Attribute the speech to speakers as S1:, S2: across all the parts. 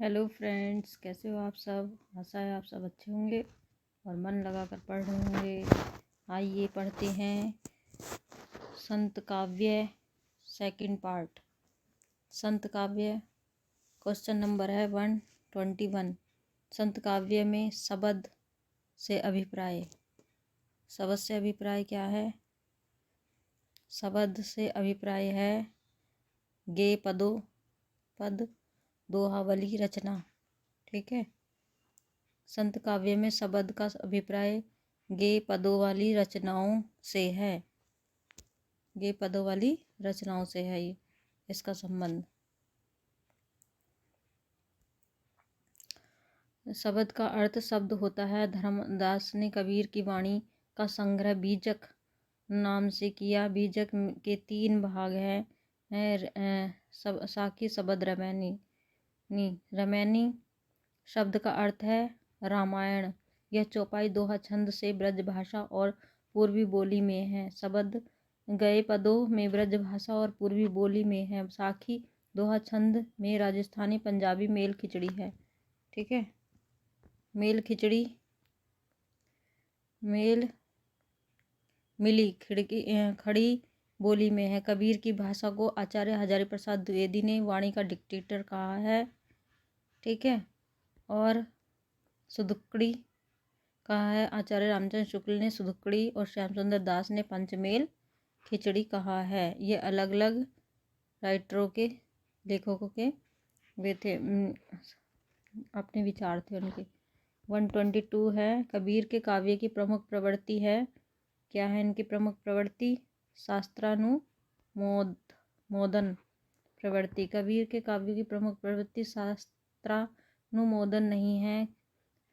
S1: Hello friends, कैसे हो आप सब। आशा है आप सब अच्छे होंगे और मन लगाकर पढ़ रहे होंगे। आइए पढ़ते हैं संत काव्य सेकंड पार्ट। संत काव्य क्वेश्चन नंबर है 121। संत काव्य में शब्द से अभिप्राय। शब्द से अभिप्राय क्या है? शब्द से अभिप्राय है गे पदों पद दोहावली रचना। ठीक है। संत काव्य में शब्द का अभिप्राय गे पदों वाली रचनाओं से है। गे पदों वाली रचनाओं से है ये इसका संबंध। शब्द का अर्थ शब्द होता है। धर्मदास ने कबीर की वाणी का संग्रह बीजक नाम से किया। बीजक के 3 भाग हैं। साखी शब्द रमैनी। रमैनी शब्द का अर्थ है रामायण। यह चौपाई दोहा छंद से ब्रज भाषा और पूर्वी बोली में है। शब्द गए पदों में ब्रज भाषा और पूर्वी बोली में है। साखी दोहा छंद में राजस्थानी पंजाबी मेल खिचड़ी है। ठीक है। मेल खिचड़ी मेल मिली खड़ी बोली में है। कबीर की भाषा को आचार्य हजारी प्रसाद द्विवेदी ने वाणी का डिक्टेटर कहा है। ठीक है। और सुदुक्कड़ी कहा है। आचार्य रामचंद्र शुक्ल ने सुदुक्कड़ी और श्याम सुंदर दास ने पंचमेल खिचड़ी कहा है। ये अलग अलग राइटरों के लेखकों के वे थे, अपने विचार थे उनके। 122 है। कबीर के काव्य की प्रमुख प्रवृत्ति है। क्या है इनकी प्रमुख प्रवृत्ति? शास्त्रानुमोदन प्रवृत्ति। कबीर के काव्य की प्रमुख प्रवृत्ति शास्त्रानुमोदन नहीं है।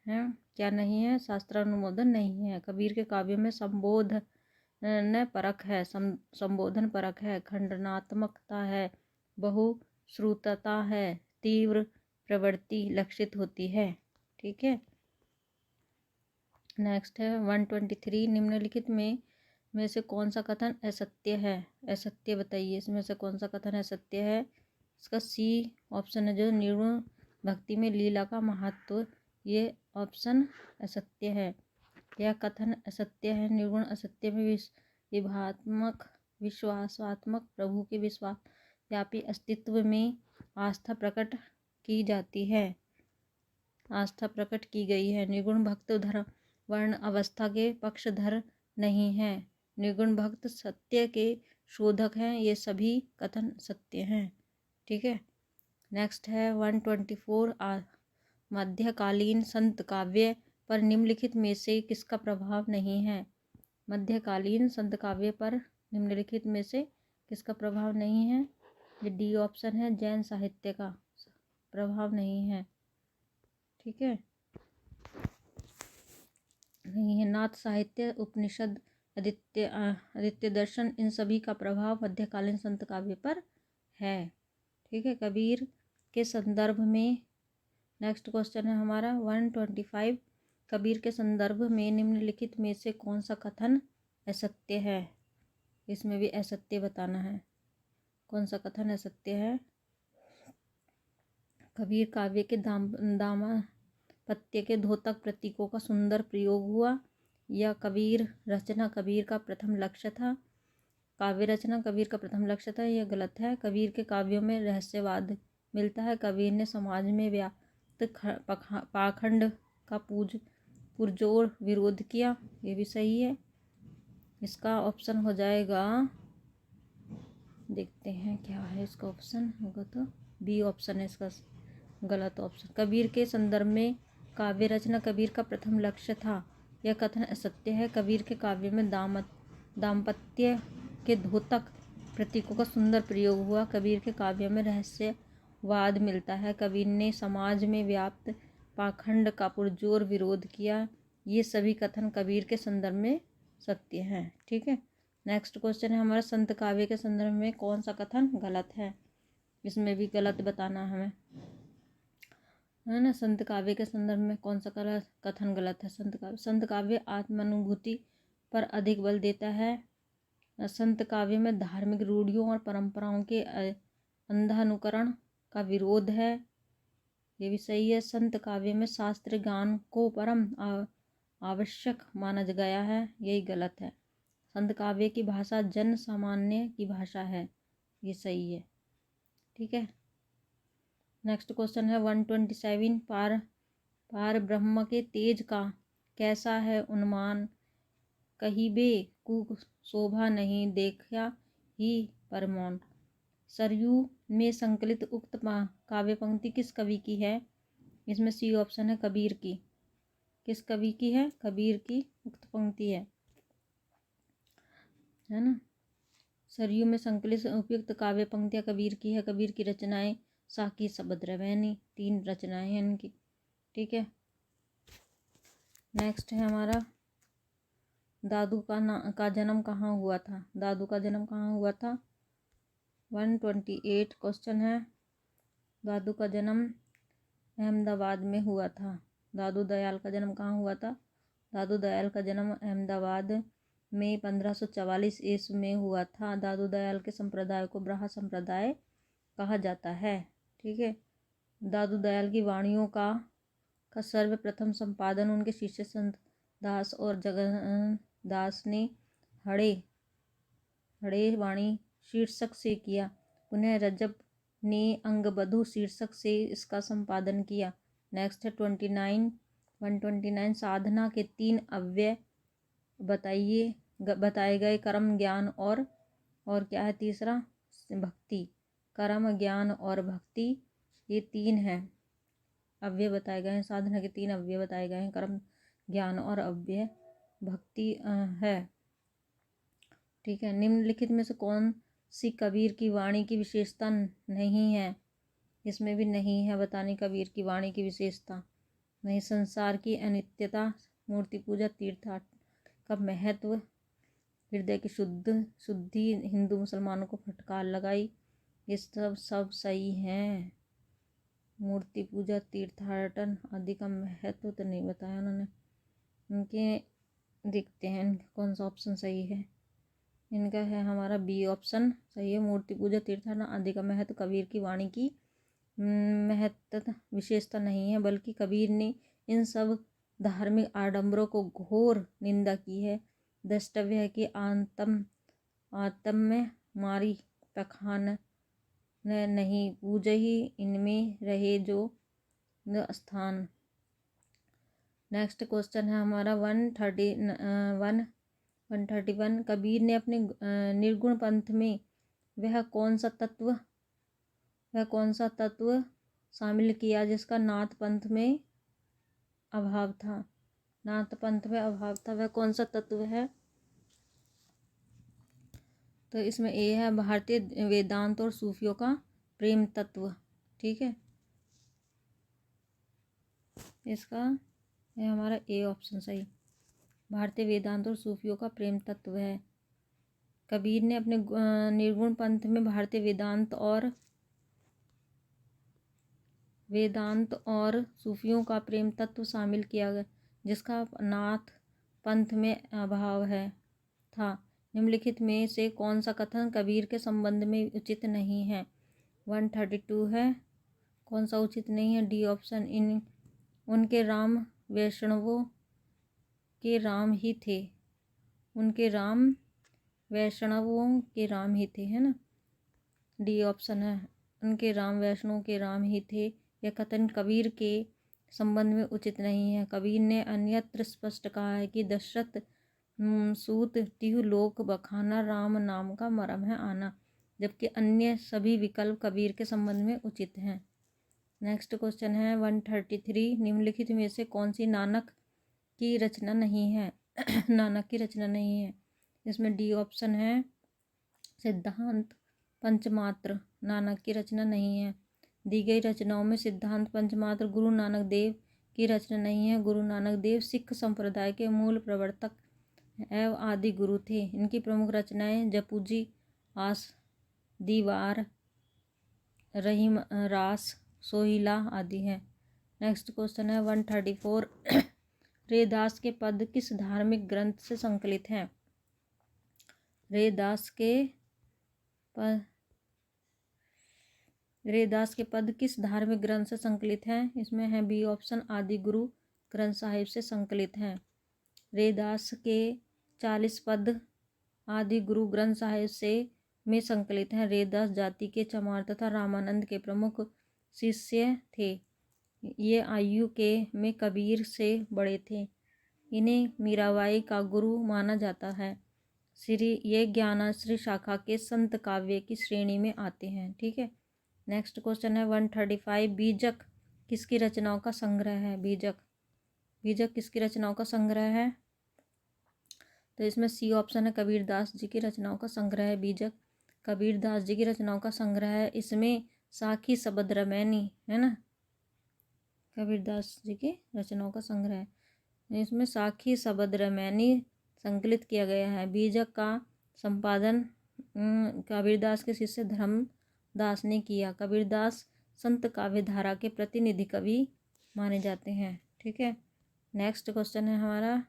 S1: क्या नहीं है? शास्त्रानुमोदन नहीं है। कबीर के काव्य में संबोधन परक है। संबोधन परक है। खंडनात्मकता है। बहुश्रुतता है। तीव्र प्रवृत्ति लक्षित होती है। ठीक है। नेक्स्ट है 123। निम्नलिखित में से कौन सा कथन असत्य है? असत्य बताइए। इसमें से कौन सा कथन असत्य है? इसका सी ऑप्शन है जो निर्गुण भक्ति में लीला का महत्व। ये ऑप्शन असत्य है। यह कथन असत्य है। निर्गुण असत्य में विभात्मक विश्वासात्मक प्रभु के विश्वव्यापी अस्तित्व में आस्था प्रकट की जाती है। आस्था प्रकट की गई है। निर्गुण भक्त धर्म वर्ण अवस्था के पक्षधर नहीं है। निर्गुण भक्त सत्य के शोधक हैं। ये सभी कथन सत्य हैं। ठीक है। नेक्स्ट है 124। मध्यकालीन संत काव्य पर निम्नलिखित में से किसका प्रभाव नहीं है? मध्यकालीन संत काव्य पर निम्नलिखित में से किसका प्रभाव नहीं है? ये डी ऑप्शन है। जैन साहित्य का प्रभाव नहीं है। ठीक है। नहीं है। नाथ साहित्य, उपनिषद, आदित्य दर्शन, इन सभी का प्रभाव मध्यकालीन संत काव्य पर है। ठीक है। कबीर के संदर्भ में नेक्स्ट क्वेश्चन है हमारा 125। कबीर के संदर्भ में निम्नलिखित में से कौन सा कथन असत्य है? इसमें भी असत्य बताना है। कौन सा कथन असत्य है? कबीर काव्य के दाम्पत्य के द्योतक प्रतीकों का सुंदर प्रयोग हुआ। यह कबीर रचना कबीर का प्रथम लक्ष्य था। काव्य रचना कबीर का प्रथम लक्ष्य था। यह गलत है। कबीर के काव्यों में रहस्यवाद मिलता है। कबीर ने समाज में व्याप्त पाखंड का पुरजोर विरोध किया। ये भी सही है। इसका ऑप्शन हो जाएगा, देखते हैं क्या है इसका ऑप्शन होगा तो बी ऑप्शन है इसका गलत ऑप्शन। कबीर के संदर्भ में काव्य रचना कबीर का प्रथम लक्ष्य था। यह कथन असत्य है। कबीर के काव्य में दाम्पत्य के द्योतक प्रतीकों का सुंदर प्रयोग हुआ। कबीर के काव्य में रहस्यवाद मिलता है। कबीर ने समाज में व्याप्त पाखंड का पुरजोर विरोध किया। ये सभी कथन कबीर के संदर्भ में सत्य हैं। ठीक है। नेक्स्ट क्वेश्चन है हमारा संत काव्य के संदर्भ में कौन सा कथन गलत है? इसमें भी गलत बताना हमें, है ना। संत काव्य के संदर्भ में कौन सा कथन गलत है? संत काव्य आत्मानुभूति पर अधिक बल देता है। संत काव्य में धार्मिक रूढ़ियों और परंपराओं के अंधानुकरण का विरोध है। ये भी सही है। संत काव्य में शास्त्र ज्ञान को परम आवश्यक माना गया है, यही गलत है। संत काव्य की भाषा जन सामान्य की भाषा है, ये सही है। ठीक है। नेक्स्ट क्वेश्चन है 127। पार ब्रह्म के तेज का कैसा है अनुमान, कहिबे कु शोभा नहीं देखा ही परमौन। सरयू में संकलित उक्त काव्य पंक्ति किस कवि की है? इसमें सी ऑप्शन है कबीर की। किस कवि की है? कबीर की उक्त पंक्ति है ना। सरयू में संकलित उपयुक्त काव्य पंक्तियां कबीर की है। कबीर की रचनाएं साकी सभद्रवैनी, 3 रचनाएं हैं इनकी। ठीक है। नेक्स्ट है हमारा दादू का जन्म कहाँ हुआ था? दादू का जन्म कहाँ हुआ था? 128 क्वेश्चन है। दादू का जन्म अहमदाबाद में हुआ था। दादू दयाल का जन्म कहाँ हुआ था? दादू दयाल का जन्म अहमदाबाद में 1544 ईस्वी में हुआ था। दादू दयाल के संप्रदाय को ब्रहा संप्रदाय कहा जाता है। ठीक है। दादू दयाल की वाणियों का सर्वप्रथम संपादन उनके शिष्य संत दास और जगन दास ने हड़े वाणी शीर्षक से किया। पुनः रजब ने अंगबधु शीर्षक से इसका संपादन किया। नेक्स्ट है 129 साधना के 3 अव्यय बताए गए कर्म ज्ञान और क्या है तीसरा? भक्ति। कर्म ज्ञान और भक्ति, ये 3 है अव्यय बताए गए हैं। साधना के 3 अव्यय बताए गए हैं, कर्म ज्ञान और अव्यय भक्ति है। ठीक है। निम्नलिखित में से कौन सी कबीर की वाणी की विशेषता नहीं है? इसमें भी नहीं है बतानी कबीर की वाणी की विशेषता। नहीं। संसार की अनित्यता, मूर्ति पूजा, तीर्थाटन का महत्व, हृदय की शुद्धि, हिंदू मुसलमानों को फटकार लगाई, ये सब सही हैं। मूर्ति पूजा, तीर्थाटन आदि का महत्व तो नहीं बताया उन्होंने। इनके देखते हैं कौन सा ऑप्शन सही है। इनका है हमारा बी ऑप्शन सही है। मूर्ति पूजा, तीर्थाटन आदि का महत्व कबीर की वाणी की महत्व विशेषता नहीं है, बल्कि कबीर ने इन सब धार्मिक आडंबरों को घोर निंदा की है। द्रष्टव्य है कि आत्म में मारी पखान नहीं, पूजा ही इनमें रहे जो स्थान। नेक्स्ट क्वेश्चन है हमारा 131। कबीर ने अपने निर्गुण पंथ में वह कौन सा तत्व शामिल किया जिसका नाथ पंथ में अभाव था? नाथ पंथ में अभाव था, वह कौन सा तत्व है? तो इसमें ए है भारतीय वेदांत और सूफियों का प्रेम तत्व। ठीक है। इसका है हमारा ए ऑप्शन सही। भारतीय वेदांत और सूफियों का प्रेम तत्व है। कबीर ने अपने निर्गुण पंथ में भारतीय वेदांत और सूफियों का प्रेम तत्व शामिल किया गया जिसका नाथ पंथ में अभाव था। निम्नलिखित में से कौन सा कथन कबीर के संबंध में उचित नहीं है? 132 है। कौन सा उचित नहीं है? D option. उनके राम वैष्णवों के राम ही थे। उनके राम वैष्णवों के राम ही थे, है ना। डी ऑप्शन है। उनके राम वैष्णवों के राम ही थे। यह कथन कबीर के संबंध में उचित नहीं है। कबीर ने अन्यत्र स्पष्ट कहा है कि दशरथ सूत टिहु लोक बखाना राम नाम का मरम है आना, जबकि अन्य सभी विकल्प कबीर के संबंध में उचित हैं। नेक्स्ट क्वेश्चन है 133। निम्नलिखित में से कौन सी नानक की रचना नहीं है? नानक की रचना नहीं है। इसमें डी ऑप्शन है सिद्धांत पंचमात्र नानक की रचना नहीं है। दी गई रचनाओं में सिद्धांत पंचमात्र गुरु नानक देव की रचना नहीं है। गुरु नानक देव सिख संप्रदाय के मूल प्रवर्तक एवं आदि गुरु थे। इनकी प्रमुख रचनाएं जपूजी, आस दीवार, रहीम रास, सोहिला आदि हैं। नेक्स्ट क्वेश्चन है 134। रेदास के पद किस धार्मिक ग्रंथ से संकलित हैं? रेदास के पद रैदास के पद किस धार्मिक ग्रंथ से संकलित हैं? इसमें है बी ऑप्शन, आदि गुरु ग्रंथ साहिब से संकलित हैं। रैदास के 40 पद आदि गुरु ग्रंथ साहिब से में संकलित हैं। रैदास जाति के चमार तथा रामानंद के प्रमुख शिष्य थे। ये आयु के में कबीर से बड़े थे। इन्हें मीराबाई का गुरु माना जाता है। ये ज्ञानाश्री शाखा के संत काव्य की श्रेणी में आते हैं। ठीक है, नेक्स्ट क्वेश्चन है 135। बीजक किसकी रचनाओं का संग्रह है? बीजक किसकी रचनाओं का संग्रह है? तो इसमें सी ऑप्शन है, कबीरदास जी की रचनाओं का संग्रह है बीजक। कबीरदास जी की रचनाओं का संग्रह है। इसमें साखी शबद रामायणी है ना, कबीरदास जी की रचनाओं का संग्रह है। इसमें साखी शबद रामायणी संकलित किया गया है। बीजक का संपादन कबीरदास के शिष्य धर्मदास ने किया। कबीरदास संत काव्य धारा के प्रतिनिधि कवि माने जाते हैं। ठीक है, नेक्स्ट क्वेश्चन है हमारा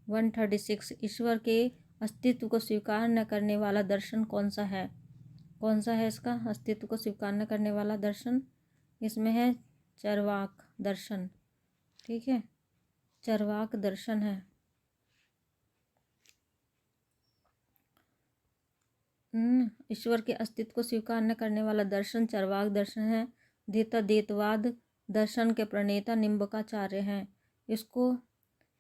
S1: 136। ईश्वर के अस्तित्व को स्वीकार न करने वाला दर्शन कौन सा है? कौन सा है इसका अस्तित्व को स्वीकार न करने वाला दर्शन? इसमें है चरवाक दर्शन। ठीक है, चरवाक दर्शन है। ईश्वर के अस्तित्व को स्वीकार न करने वाला दर्शन चरवाक दर्शन है। द्वैतवाद दर्शन के प्रणेता निम्बकाचार्य हैं। इसको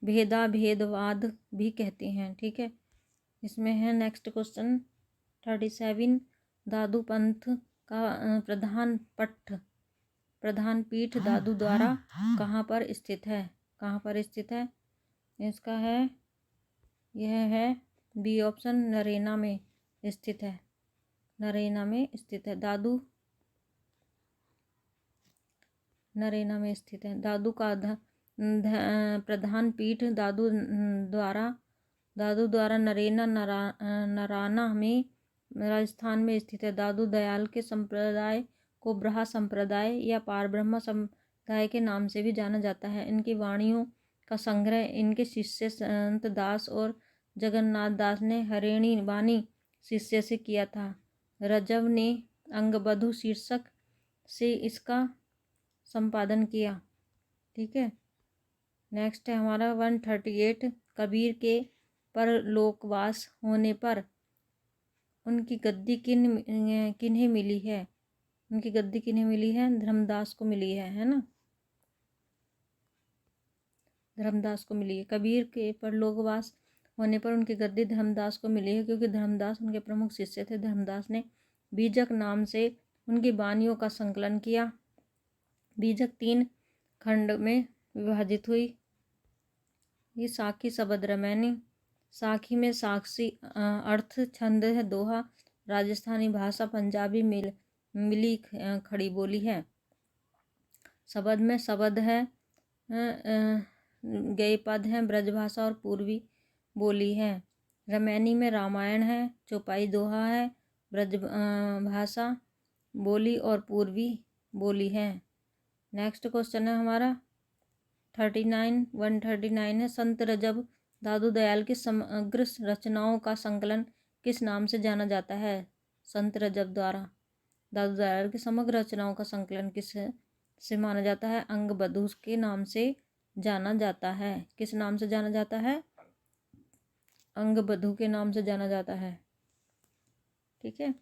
S1: भेदाभेदवाद भी कहते हैं। ठीक है, इसमें है नेक्स्ट क्वेश्चन 37। दादू पंथ का प्रधान पीठ दादू द्वारा कहाँ पर स्थित है? कहाँ पर स्थित है? इसका है, यह है बी ऑप्शन, नरेना में स्थित है। नरेना में स्थित है। दादू नरेना में स्थित है। दादू का प्रधान पीठ दादू द्वारा नराना में राजस्थान में स्थित है। दादू दयाल के संप्रदाय को ब्रहा संप्रदाय या पारब्रह्म संप्रदाय के नाम से भी जाना जाता है। इनकी वाणियों का संग्रह इनके शिष्य संत दास और जगन्नाथ दास ने हरिणी वाणी शिष्य से किया था। रजव ने अंगबधु शीर्षक से इसका संपादन किया। ठीक है, नेक्स्ट है हमारा 138। कबीर के परलोकवास होने पर उनकी गद्दी किन्हें मिली है? उनकी गद्दी किन्हें मिली है? धर्मदास को मिली है ना, धर्मदास को मिली है। कबीर के परलोकवास होने पर उनकी गद्दी धर्मदास को मिली है, क्योंकि धर्मदास उनके प्रमुख शिष्य थे। धर्मदास ने बीजक नाम से उनकी वाणियों का संकलन किया। बीजक 3 खंड में विभाजित हुई। ये साखी शबद रामायणी। साखी में साक्षी अर्थ छंद है, दोहा राजस्थानी भाषा पंजाबी मिली खड़ी बोली है। शबद में शबद है, गए पद हैं, ब्रजभाषा और पूर्वी बोली है। रामायणी में रामायण है, चौपाई दोहा है, ब्रज भाषा बोली और पूर्वी बोली है। नेक्स्ट क्वेश्चन है हमारा 139 है। संत रजब दादू दयाल की समग्र रचनाओं का संकलन किस नाम से जाना जाता है? संत रजब द्वारा दादू दयाल की समग्र रचनाओं का संकलन किस से माना जाता है? अंगबधू के नाम से जाना जाता है। किस नाम से जाना जाता है? अंगबधू के नाम से जाना जाता है। ठीक है,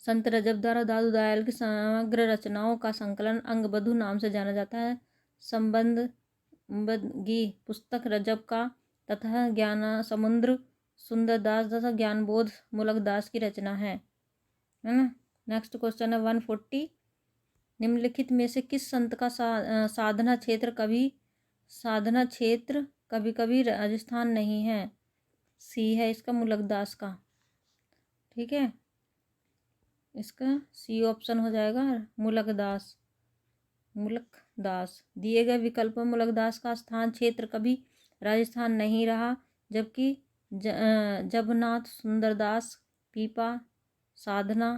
S1: संत रजब द्वारा दादू दयाल की समग्र रचनाओं का संकलन अंगबधू नाम से जाना जाता है। संबंधगी पुस्तक रजब का तथा ज्ञान समुद्र सुंदरदास तथा ज्ञानबोध मूलकदास की रचना है ना। नेक्स्ट क्वेश्चन है 140। निम्नलिखित में से किस संत का साधना क्षेत्र कभी कभी राजस्थान नहीं है? सी है इसका, मूलकदास का। ठीक है, इसका सी ऑप्शन हो जाएगा, मूलकदास। दिए गए विकल्प में मूलकदास का स्थान क्षेत्र कभी राजस्थान नहीं रहा, जबकि जबनाथ सुंदरदास पीपा साधना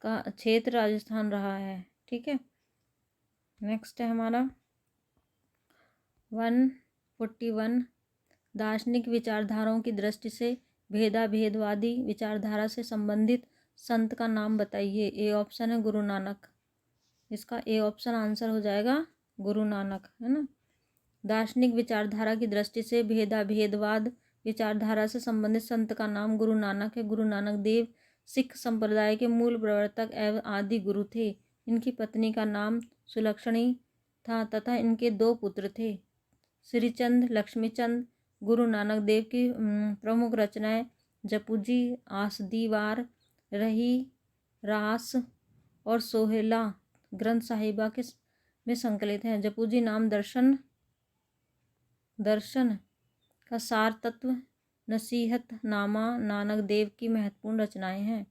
S1: का क्षेत्र राजस्थान रहा है। ठीक है, नेक्स्ट है हमारा 141। दार्शनिक विचारधाराओं की दृष्टि से भेदाभेदवादी विचारधारा से संबंधित संत का नाम बताइए। ए ऑप्शन है गुरु नानक। इसका ए ऑप्शन आंसर हो जाएगा गुरु नानक, है ना। दार्शनिक विचारधारा की दृष्टि से भेदाभेदवाद विचारधारा से संबंधित संत का नाम गुरु नानक है। गुरु नानक देव सिख संप्रदाय के मूल प्रवर्तक एवं आदि गुरु थे। इनकी पत्नी का नाम सुलक्षणी था तथा इनके 2 पुत्र थे, श्रीचंद, लक्ष्मीचंद। गुरु नानक देव की प्रमुख रचनाएं जपूजी, आसदीवार, रही, रास और सोहेला ग्रंथ साहिबा के में संकलित हैं। जपूजी नाम दर्शन का सार तत्व, नसीहत नामा नानक देव की महत्वपूर्ण रचनाएं हैं।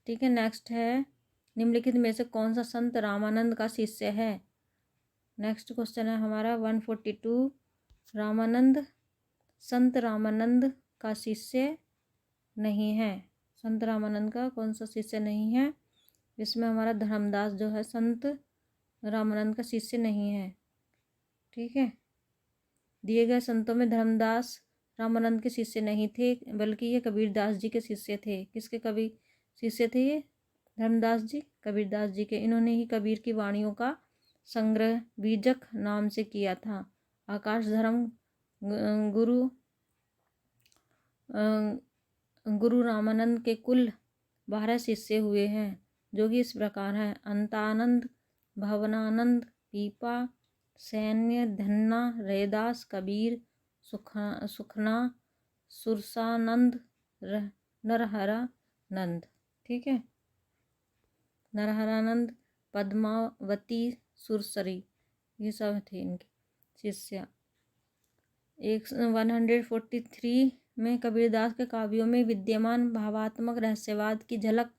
S1: ठीक है, नेक्स्ट है निम्नलिखित में से कौन सा संत रामानंद का शिष्य है। नेक्स्ट क्वेश्चन है हमारा 142। रामानंद संत रामानंद का शिष्य नहीं है। संत रामानंद का कौन सा शिष्य नहीं है। इसमें हमारा धर्मदास जो है संत रामानंद का शिष्य नहीं है। ठीक है, दिए गए संतों में धर्मदास रामानंद के शिष्य नहीं थे, बल्कि ये कबीरदास जी के शिष्य थे। किसके कवि शिष्य थे ये? धर्मदास जी, कबीरदास जी के। इन्होंने ही कबीर की वाणियों का संग्रह बीजक नाम से किया था। आकाश धर्म गुरु रामानंद के कुल 12 शिष्य हुए हैं, जो कि इस प्रकार हैं: अंतानंद, भवनानंद, पीपा, सैन्य, धन्ना, रैदास, कबीर, सुखना, सुरसानंद, नरहरानंद। ठीक है, नरहरानंद, पद्मावती, सुरसरी, ये सब थे इनके शिष्य। 143 में कबीरदास के काव्यों में विद्यमान भावात्मक रहस्यवाद की झलक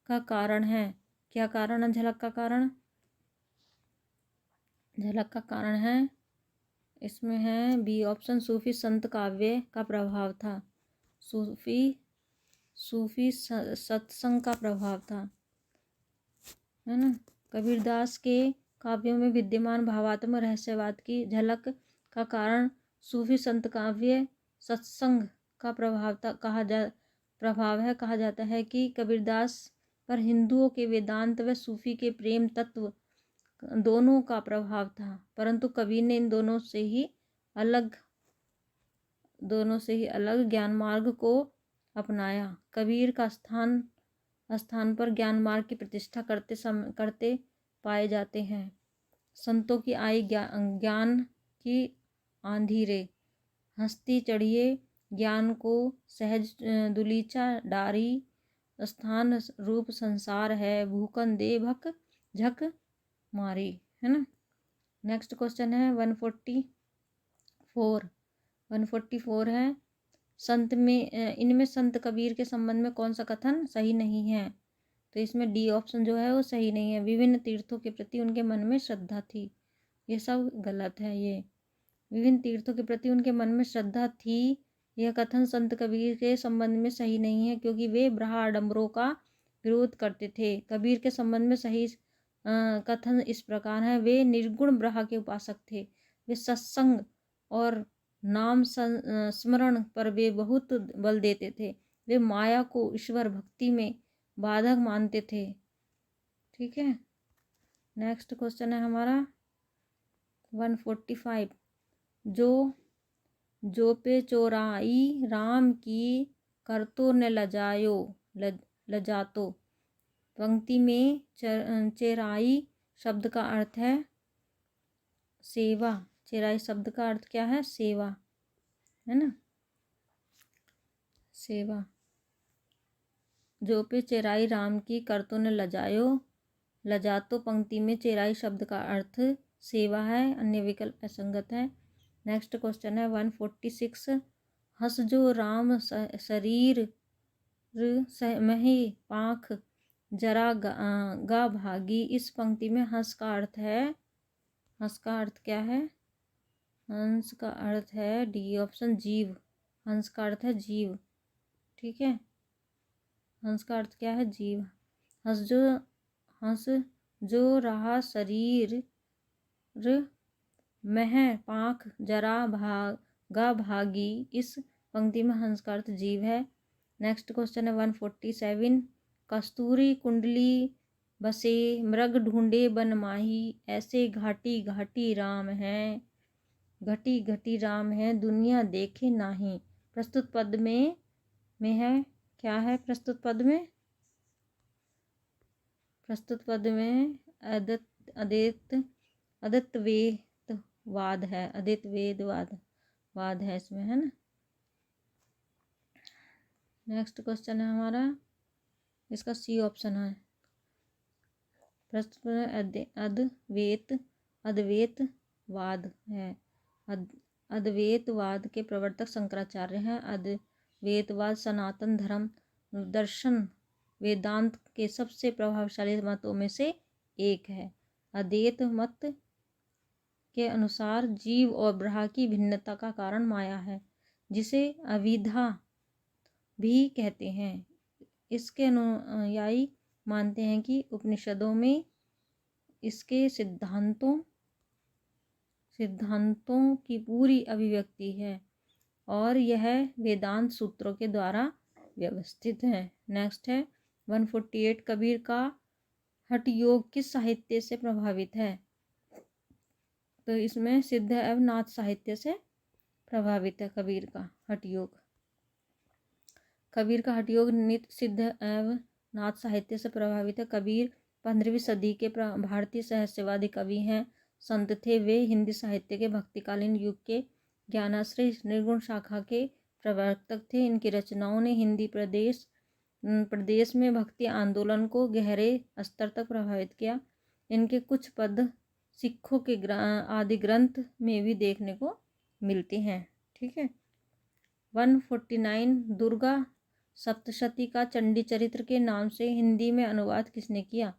S1: का कारण है। क्या कारण है झलक का कारण? झलक का कारण है, इसमें है बी ऑप्शन, सूफी संत काव्य का प्रभाव था। सूफी सत्संग का प्रभाव था, है ना। कबीरदास के काव्यों में विद्यमान भावात्मक रहस्यवाद की झलक का कारण सूफी संत काव्य सत्संग का प्रभाव है। कहा जाता है कि कबीरदास पर हिंदुओं के वेदांत व सूफी के प्रेम तत्व दोनों का प्रभाव था, परंतु कबीर ने इन दोनों से ही अलग ज्ञान मार्ग को अपनाया। कबीर का स्थान पर ज्ञान मार्ग की प्रतिष्ठा करते पाए जाते हैं। संतों की आई ज्ञान की आंधी रे, हंसती चढ़िए ज्ञान को सहज दुलीचा डारी, स्थान रूप संसार है भूखन दे भक झक मारी, है ना। नेक्स्ट क्वेश्चन है 144 है इनमें संत कबीर के संबंध में कौन सा कथन सही नहीं है। तो इसमें डी ऑप्शन जो है वो सही नहीं है। विभिन्न तीर्थों के प्रति उनके मन में श्रद्धा थी, ये सब गलत है। ये विभिन्न तीर्थों के प्रति उनके मन में श्रद्धा थी, यह कथन संत कबीर के संबंध में सही नहीं है, क्योंकि वे ब्रह्म आडंबरों का विरोध करते थे। कबीर के संबंध में सही कथन इस प्रकार है: वे निर्गुण ब्रह्म के उपासक थे। वे सत्संग और नाम स्मरण पर वे बहुत बल देते थे। वे माया को ईश्वर भक्ति में बाधक मानते थे। ठीक है, नेक्स्ट क्वेश्चन है हमारा 145। जो पे चोराई राम की करतो न लजायो लजातो। पंक्ति में चेराई शब्द का अर्थ है सेवा। चेराई शब्द का अर्थ क्या है? सेवा, है ना, सेवा। जो पे चेराई राम की करतो न लजायो लजातो, पंक्ति में चेराई शब्द का अर्थ सेवा है, अन्य विकल्प असंगत है। नेक्स्ट क्वेश्चन है 146। हंस जो राम शरीर मही पाख जरा गा भागी। इस पंक्ति में हंस का अर्थ है, हंस का अर्थ क्या है? हंस का अर्थ है डी ऑप्शन, जीव। हंस का अर्थ है जीव। ठीक है, हंस का अर्थ क्या है? जीव। हंस जो रहा शरीर मह पाख जरा भागा भागी। इस पंक्ति में हंस का अर्थ जीव है। नेक्स्ट क्वेश्चन है 147। कस्तूरी कुंडली बसे मृग ढूंढे बन माही, ऐसे घाटी घाटी राम है, घटी घटी राम है दुनिया देखे नाही। प्रस्तुत पद में है क्या है? प्रस्तुत पद में अद्वैतवाद है, अद्वैतवाद है इसमें, है ना। नेक्स्ट क्वेश्चन है हमारा, इसका सी ऑप्शन है। प्रस्तुत अद्वैतवाद है। अद्वैतवाद के प्रवर्तक शंकराचार्य हैं। अद्वैतवाद सनातन धर्म दर्शन वेदांत के सबसे प्रभावशाली मतों में से एक है। अद्वैत मत के अनुसार जीव और ब्रह्म की भिन्नता का कारण माया है, जिसे अविद्या भी कहते हैं। इसके अनुयायी मानते हैं कि उपनिषदों में इसके सिद्धांतों की पूरी अभिव्यक्ति है और यह वेदांत सूत्रों के द्वारा व्यवस्थित है। नेक्स्ट है 148। कबीर का हठ योग किस साहित्य से प्रभावित है? तो इसमें सिद्ध एवं नाथ साहित्य से प्रभावित है कबीर का हठ योग। कबीर का हठ योग नित्य सिद्ध एवं नाथ साहित्य से प्रभावित है। कबीर 15वीं सदी के भारतीय रहस्यवादी कवि हैं, संत थे। वे हिंदी साहित्य के भक्तिकालीन युग के ज्ञानाश्रय निर्गुण शाखा के प्रवर्तक थे। इनकी रचनाओं ने हिंदी प्रदेश में भक्ति आंदोलन को गहरे स्तर तक प्रभावित किया। इनके कुछ पद सिखों के आदि ग्रंथ में भी देखने को मिलते हैं। ठीक है। 149। दुर्गा सप्तशती का चंडी चरित्र के नाम से हिंदी में अनुवाद किसने किया?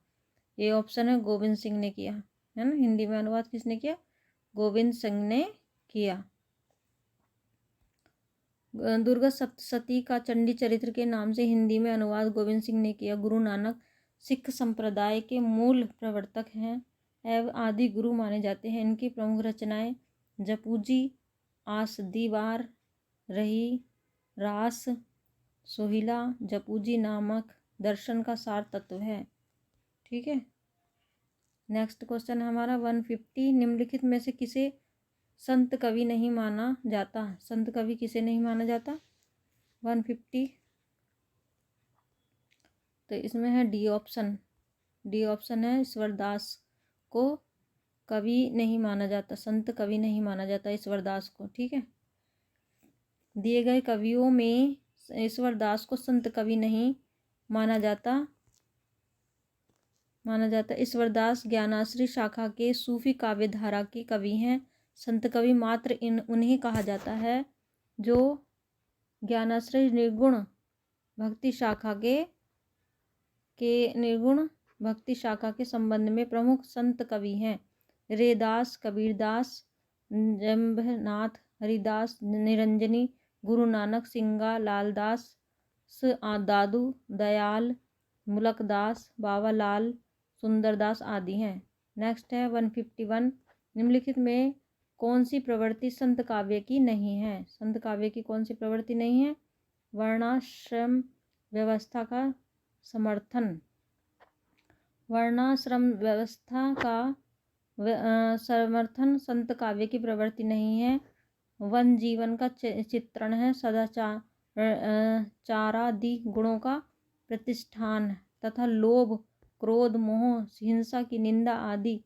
S1: ये ऑप्शन है गोविंद सिंह ने किया, है ना। हिंदी में अनुवाद किसने किया? गोविंद सिंह ने किया। दुर्गा सप्तशती का चंडी चरित्र के नाम से हिंदी में अनुवाद गोविंद सिंह ने किया। गुरु नानक सिख संप्रदाय के मूल प्रवर्तक हैं एवं आदि गुरु माने जाते हैं। इनकी प्रमुख रचनाएं जपूजी, आस दीवार रही, रास सोहिला, जपूजी नामक दर्शन का सार तत्व है। ठीक है। नेक्स्ट क्वेश्चन हमारा 150। निम्नलिखित में से किसे संत कवि नहीं माना जाता? संत कवि किसे नहीं माना जाता? 150। तो इसमें है डी ऑप्शन। डी ऑप्शन है ईश्वरदास को कवि नहीं माना जाता, संत कवि नहीं माना जाता ईश्वरदास को। ठीक है। दिए गए कवियों में ईश्वरदास को संत कवि नहीं माना जाता। ईश्वरदास ज्ञानाश्रय शाखा के सूफी काव्य धारा के कवि हैं। संत कवि मात्र उन्हें कहा जाता है जो ज्ञानाश्रय निर्गुण भक्ति शाखा निर्गुण भक्ति शाखा के संबंध में प्रमुख संत कवि हैं। रेदास, कबीरदास, जम्भनाथ, हरिदास, निरंजनी, गुरु नानक, सिंगा, लालदास, दादू दयाल, मुलकदास, बाबा लाल, सुंदरदास आदि हैं। नेक्स्ट है 151। निम्नलिखित में कौन सी प्रवृत्ति संत काव्य की नहीं है? संत काव्य की कौन सी प्रवृत्ति नहीं है? वर्णाश्रम व्यवस्था का समर्थन। वर्णाश्रम व्यवस्था का समर्थन संत काव्य की प्रवृत्ति नहीं है। वन जीवन का चित्रण है। सदाचारादि गुणों का प्रतिष्ठान तथा लोभ, क्रोध, मोह, हिंसा की निंदा आदि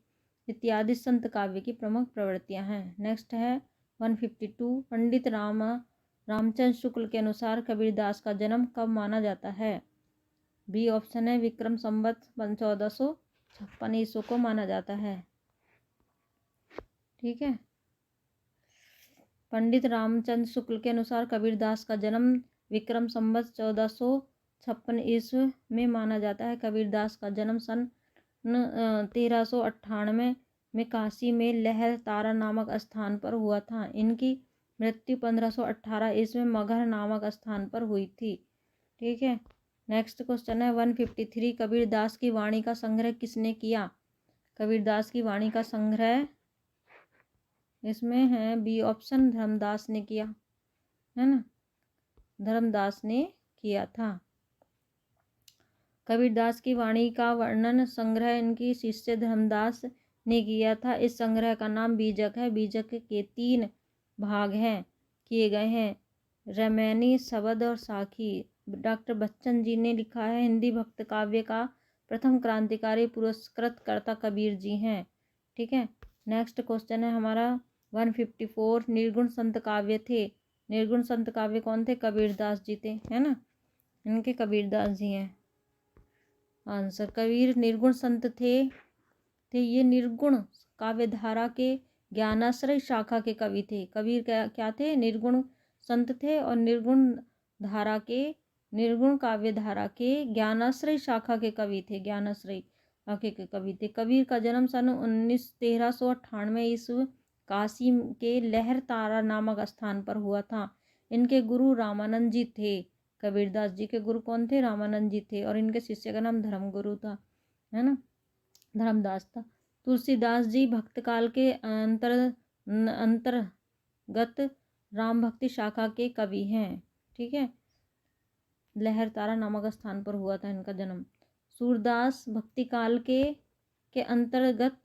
S1: इत्यादि संत काव्य की प्रमुख प्रवृत्तियां हैं। नेक्स्ट है 152। पंडित रामचंद्र शुक्ल के अनुसार कबीरदास का जन्म कब माना जाता है? बी ऑप्शन है विक्रम संवत 1456 ईस्वी को माना जाता है। ठीक है। पंडित रामचंद्र शुक्ल के अनुसार कबीरदास का जन्म विक्रम संवत 1456 ईस्वी में माना जाता है। कबीरदास का जन्म सन 1398 में काशी में लहर तारा नामक स्थान पर हुआ था। इनकी मृत्यु 1518 ईस्वी में मगहर नामक स्थान पर हुई थी। ठीक है। नेक्स्ट क्वेश्चन है 153। कबीरदास की वाणी का संग्रह किसने किया? कबीरदास की वाणी का संग्रह इसमें है बी ऑप्शन धर्मदास ने किया, है ना। धर्मदास ने किया था। कबीरदास की वाणी का वर्णन संग्रह इनकी शिष्य धर्मदास ने किया था। इस संग्रह का नाम बीजक है। बीजक के 3 भाग हैं किए गए हैं, रामायणी, शबद और साखी। डॉक्टर बच्चन जी ने लिखा है, हिंदी भक्त काव्य का प्रथम क्रांतिकारी पुरस्कृत कर्ता कबीर जी हैं। ठीक है, नेक्स्ट क्वेश्चन है हमारा 154। निर्गुण संत काव्य थे। निर्गुण संत काव्य कौन थे? कबीरदास जी थे, है ना, इनके कबीरदास जी हैं। आंसर, कबीर निर्गुण संत थे। ये निर्गुण काव्य धारा के ज्ञानाश्रय शाखा के कवि थे। कबीर क्या थे? निर्गुण संत थे और निर्गुण काव्य धारा के ज्ञानाश्रय शाखा के कवि थे। ज्ञानाश्रय शाखा के कवि थे। कबीर का जन्म सन 1398 ईस्वी काशी के लहर तारा नामक स्थान पर हुआ था। इनके गुरु रामानंद जी थे। कबीरदास जी के गुरु कौन थे? रामानंद जी थे और इनके शिष्य का नाम धर्मगुरु था, है ना, धर्मदास था। तुलसीदास जी भक्त काल के अंतर्गत राम भक्ति शाखा के कवि हैं। ठीक है, लहर तारा नामक स्थान पर हुआ था इनका जन्म। सूरदास भक्ति काल के अंतर्गत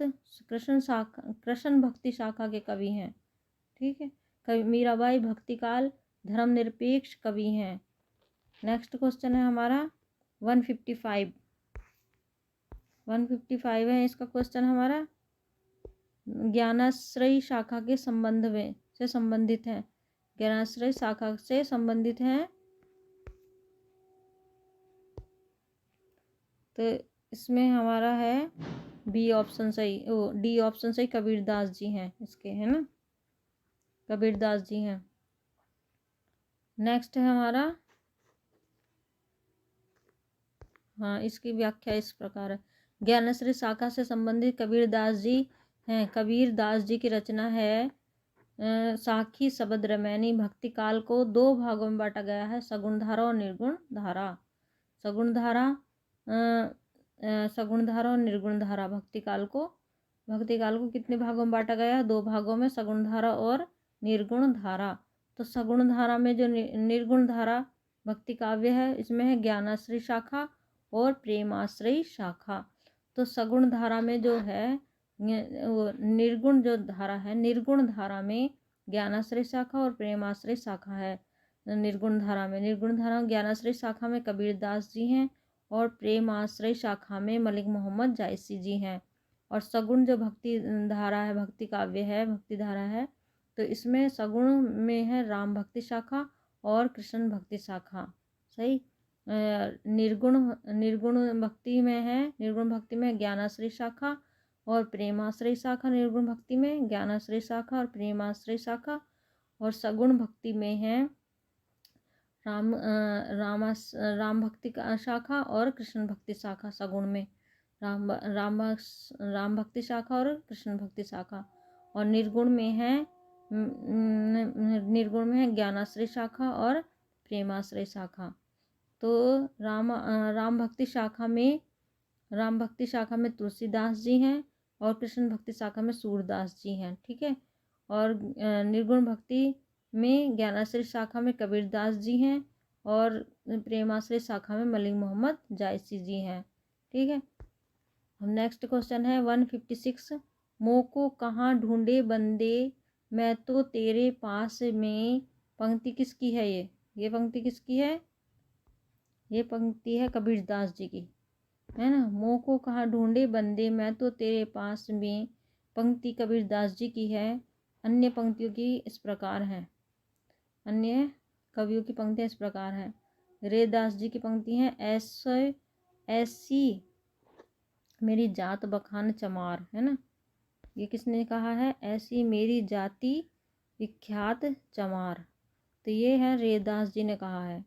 S1: कृष्ण भक्ति शाखा के कवि हैं। ठीक है, कवि मीराबाई भक्ति काल धर्मनिरपेक्ष कवि हैं। नेक्स्ट क्वेश्चन है हमारा 155 है इसका क्वेश्चन हमारा। ज्ञानाश्रय शाखा के संबंध में से संबंधित है। ज्ञानाश्रय शाखा से संबंधित है, तो इसमें हमारा है बी ऑप्शन सही, डी ऑप्शन सही, कबीरदास जी हैं इसके, है ना, कबीरदास जी हैं। नेक्स्ट है हमारा, हाँ, इसकी व्याख्या इस प्रकार है। ज्ञानाश्रय शाखा से संबंधित कबीरदास जी हैं। कबीरदास जी की रचना है साखी, शबद, रामायणी। भक्ति काल को 2 भागों में बांटा गया है, सगुण धारा और निर्गुण धारा। सगुण धारा और निर्गुण धारा। भक्ति काल को कितने भागों में बांटा गया है? 2 भागों में, सगुण धारा और निर्गुण धारा। तो सगुण धारा में जो निर्गुण धारा भक्ति काव्य है, इसमें है ज्ञानाश्रय शाखा और प्रेमाश्रय शाखा। तो सगुण धारा में जो है निर्गुण जो धारा है, निर्गुण धारा में ज्ञानाश्रय शाखा और प्रेमाश्रय शाखा है। निर्गुण धारा ज्ञानाश्रय शाखा में कबीरदास जी हैं और प्रेमाश्रय शाखा में मलिक मोहम्मद जायसी जी हैं। और सगुण जो भक्ति धारा है, भक्ति काव्य है, भक्ति धारा है, तो इसमें सगुण में है राम भक्ति शाखा और कृष्ण भक्ति शाखा। सही। निर्गुण भक्ति में ज्ञानाश्रय शाखा और प्रेमाश्रय शाखा। निर्गुण भक्ति में ज्ञानाश्रय शाखा और प्रेमाश्रय शाखा। और सगुण भक्ति में है राम भक्ति शाखा और कृष्ण भक्ति शाखा। सगुण में राम भक्ति शाखा और कृष्ण भक्ति शाखा। और निर्गुण में है ज्ञानाश्रय शाखा और प्रेमाश्रय शाखा। तो राम भक्ति शाखा में तुलसीदास जी हैं और कृष्ण भक्ति शाखा में सूरदास जी हैं। ठीक है, और निर्गुण भक्ति में ज्ञानाश्रय शाखा में कबीरदास जी हैं और प्रेमाश्रय शाखा में मलिक मोहम्मद जायसी जी हैं। ठीक है, हम नेक्स्ट क्वेश्चन है 156। मोह को कहाँ ढूंढे बंदे, मैं तो तेरे पास में। पंक्ति किसकी है? ये पंक्ति किसकी है? ये पंक्ति है कबीरदास जी की, है ना। मोह को कहाँ ढूंढे बंदे, मैं तो तेरे पास में, पंक्ति कबीरदास जी की है। अन्य पंक्तियों की इस प्रकार है, अन्य कवियों की पंक्तियाँ इस प्रकार है। रेदास जी की पंक्ति है, ऐसी मेरी जात बखान चमार, है ना। ये किसने कहा है? ऐसी मेरी जाति विख्यात चमार, तो ये है रेदास जी ने कहा है।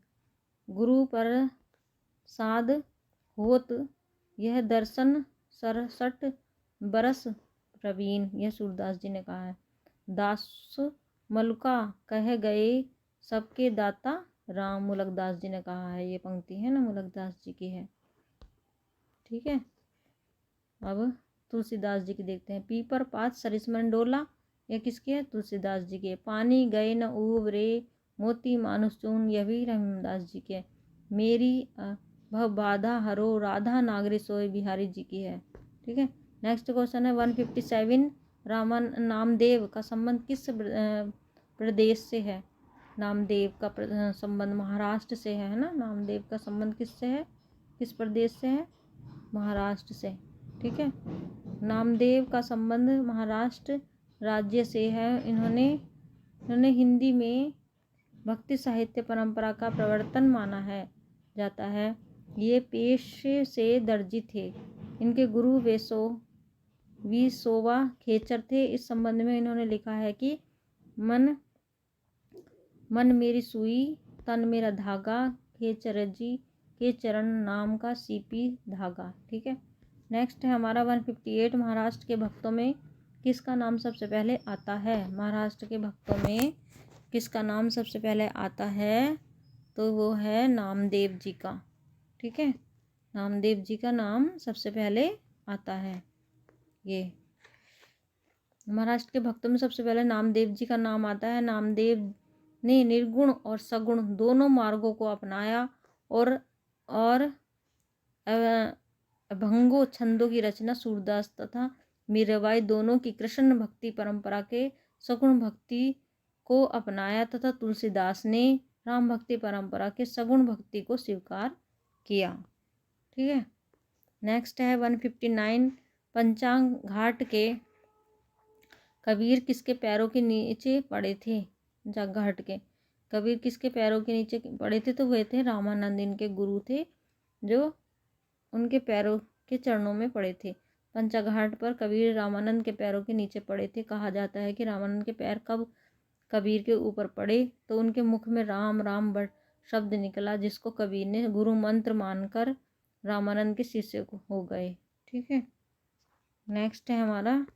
S1: गुरु पर साध होत यह दर्शन 67 बरस प्रवीण, यह सूरदास जी ने कहा है। दास मलुका कह गए सबके दाता राम, मुलकदास जी ने कहा है। ये पंक्ति है ना, मुलकदास जी की है। ठीक है, अब तुलसीदास जी की देखते हैं। पीपर पात सरिस मन डोला, यह किसकी है? तुलसीदास जी की है। पानी गए न ऊब रे मोती मानुसचून, यह भी रहीमदास जी के है। मेरी भव बाधा हरो, राधा नागरी सोय, बिहारी जी की है। ठीक है। नेक्स्ट क्वेश्चन है 157, रामन नामदेव का संबंध किस प्रदेश से है? नामदेव का संबंध महाराष्ट्र से है ना। नामदेव का संबंध किससे है, किस प्रदेश से है? महाराष्ट्र से। ठीक है। नामदेव का संबंध महाराष्ट्र राज्य से है। इन्होंने हिंदी में भक्ति साहित्य परंपरा का प्रवर्तन माना है जाता है। ये पेशे से दर्जी थे। इनके गुरु विसोवा खेचर थे। इस संबंध में इन्होंने लिखा है कि मन मेरी सुई, तन मेरा धागा, खेचर जी के चरण नाम का सीपी धागा। ठीक है। नेक्स्ट है हमारा 158, महाराष्ट्र के भक्तों में किसका नाम सबसे पहले आता है? महाराष्ट्र के भक्तों में किसका नाम सबसे पहले आता है? तो वो है नामदेव जी का। ठीक है। नामदेव जी का नाम सबसे पहले आता है। ये महाराष्ट्र के भक्तों में सबसे पहले नामदेव जी का नाम आता है। नामदेव ने निर्गुण और सगुण दोनों मार्गों को अपनाया और अभंगों छंदों की रचना सूरदास तथा मीराबाई दोनों की कृष्ण भक्ति परंपरा के सगुण भक्ति को अपनाया तथा तुलसीदास ने राम भक्ति परंपरा के सगुण भक्ति को स्वीकार किया। ठीक है। नेक्स्ट है 159, पंचांग घाट के कबीर किसके पैरों के नीचे पड़े थे? पंचांग घाट के कबीर किसके पैरों के नीचे पड़े थे? तो वे थे रामानंद, इनके गुरु थे जो उनके पैरों के चरणों में पड़े थे। पंचाघाट पर कबीर रामानंद के पैरों के नीचे पड़े थे। कहा जाता है कि रामानंद के पैर कब कबीर के ऊपर पड़े तो उनके मुख में राम राम शब्द निकला, जिसको कबीर ने गुरु मंत्र मानकर रामानंद के शिष्य हो गए। ठीक है। नेक्स्ट है हमारा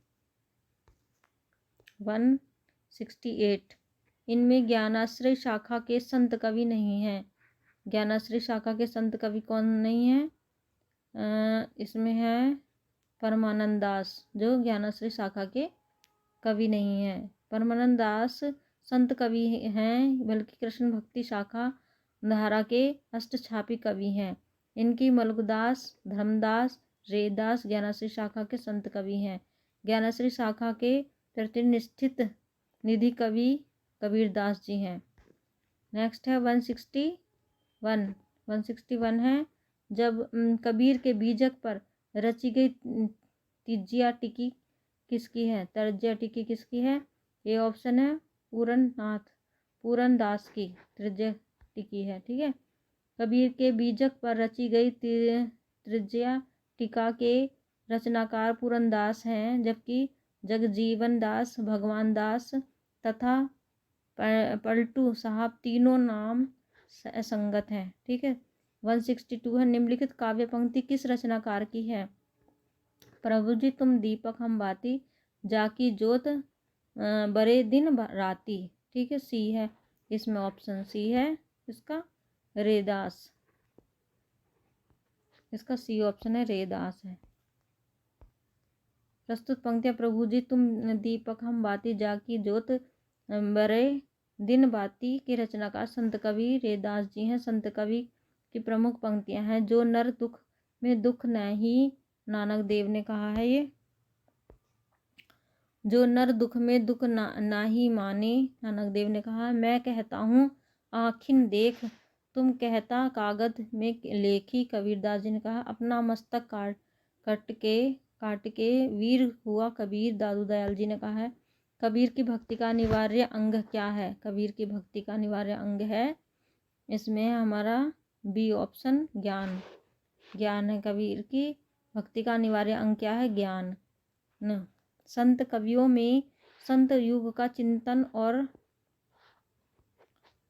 S1: 168, इनमें ज्ञानाश्रय शाखा के संत कवि नहीं हैं। ज्ञानाश्रय शाखा के संत कवि कौन नहीं है? इसमें है परमानंद दास, जो ज्ञानाश्रय शाखा के कवि नहीं है। परमानंद दास संत कवि हैं, बल्कि कृष्ण भक्ति शाखा धारा के अष्टछापी कवि हैं। इनकी मलुकदास, धर्मदास, रेदास ज्ञानाश्रय शाखा के संत कवि हैं। ज्ञानाश्रय शाखा के प्रतिष्ठित निधि कवि कबीरदास जी हैं। नेक्स्ट है 161 है, जब कबीर के बीजक पर रची गई तजिया टिकी किसकी है? तजिया टिकी किसकी है? ये ऑप्शन है पूरन दास की तजिया टिकी है। ठीक है। कबीर के बीजक पर रची गई तजिया टिका के रचनाकार पूरन दास हैं, जबकि जगजीवन दास, भगवान दास तथा पलटू साहब तीनों नाम असंगत हैं। ठीक है। 162 है, निम्नलिखित काव्य पंक्ति किस रचनाकार की है? प्रभु जी तुम दीपक हम बाती, जाकी जोत बड़े दिन राती। ठीक है। सी है इसमें, ऑप्शन सी है इसका, रेदास। इसका सी ऑप्शन है, रेदास है। प्रस्तुत पंक्तियां प्रभु जी तुम दीपक हम बाती, जाकी जोत बड़े दिन बाती के रचनाकार संत कवि रेदास जी हैं। संत कवि की प्रमुख पंक्तियां हैं, जो नर दुख में दुख नहीं, नानक देव ने कहा है ये, जो नर दुख में दुख नाही माने, नानक देव ने कहा। मैं कहता हूँ आखिन देख, तुम कहता कागज में लेखी, कबीरदास जी ने कहा। अपना मस्तक काट के वीर हुआ कबीर, दादू दयाल जी ने कहा है। कबीर की भक्ति का अनिवार्य अंग क्या है? कबीर की भक्ति का अनिवार्य अंग है इसमें हमारा बी ऑप्शन, ज्ञान। ज्ञान है कबीर की भक्ति का अनिवार्य अंग। क्या है? ज्ञान। संत कवियों में संत युग का चिंतन और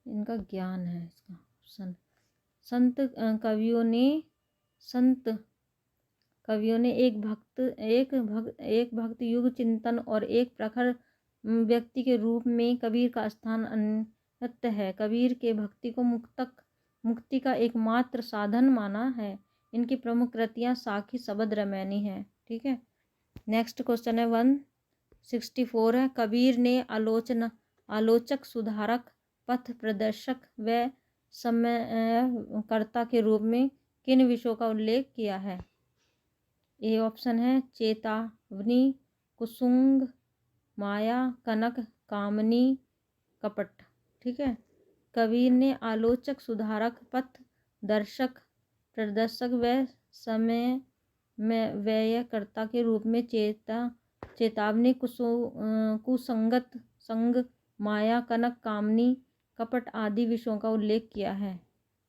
S1: इनका ज्ञान है इसका ऑप्शन। संत कवियों ने एक भक्त युग चिंतन और एक प्रखर व्यक्ति के रूप में कबीर का स्थान अन्यत्र है। कबीर के भक्ति को मुक्ति का एकमात्र साधन माना है। इनकी प्रमुख कृतियां साखी, शबद, रमैनी है। ठीक है। नेक्स्ट क्वेश्चन है 164 है, कबीर ने आलोचक, सुधारक पथ प्रदर्शक व समयकर्ता के रूप में किन विषयों का उल्लेख किया है? ए ऑप्शन है चेतावनी, कुसुंग, माया, कनक, कामनी, कपट। ठीक है। कबीर ने आलोचक, सुधारक, पथ दर्शक, प्रदर्शक व समय में व्ययकर्ता के रूप में चेतावनी, कुसंगत, संग, माया, कनक, कामनी, कपट आदि विषयों का उल्लेख किया है।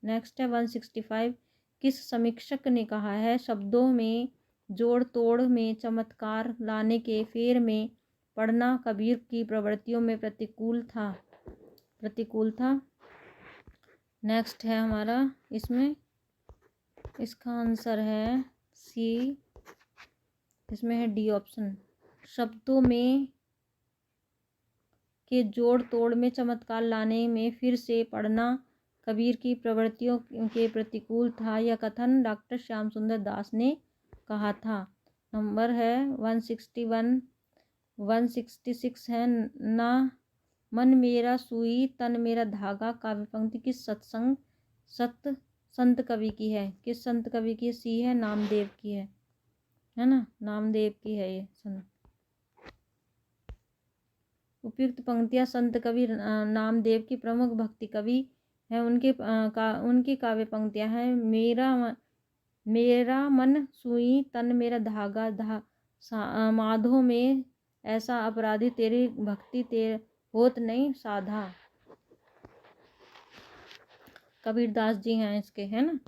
S1: नेक्स्ट है 165। किस समीक्षक ने कहा है शब्दों में जोड़ तोड़ में चमत्कार लाने के फेर में पढ़ना कबीर की प्रवृत्तियों में प्रतिकूल था। नेक्स्ट है हमारा इसमें इसका आंसर है सी, इसमें है डी ऑप्शन। शब्दों में के जोड़ तोड़ में चमत्कार लाने में फिर से पढ़ना कबीर की प्रवृत्तियों के प्रतिकूल था। यह कथन डॉक्टर श्याम सुंदर दास ने कहा था। नंबर है 161। 166 है ना मन मेरा सुई तन मेरा धागा काव्य पंक्ति किस संत कवि की है? किस संत कवि की? सी है नामदेव की है ना, नामदेव की है ये संत। उपयुक्त पंक्तियां संत कवि नामदेव की प्रमुख भक्ति कवि है। उनकी काव्य पंक्तियां हैं मेरा मन सुई तन मेरा धागा माधो में ऐसा अपराधी तेरी भक्ति तेरे होत नहीं साधा। कबीरदास जी हैं इसके, है ना।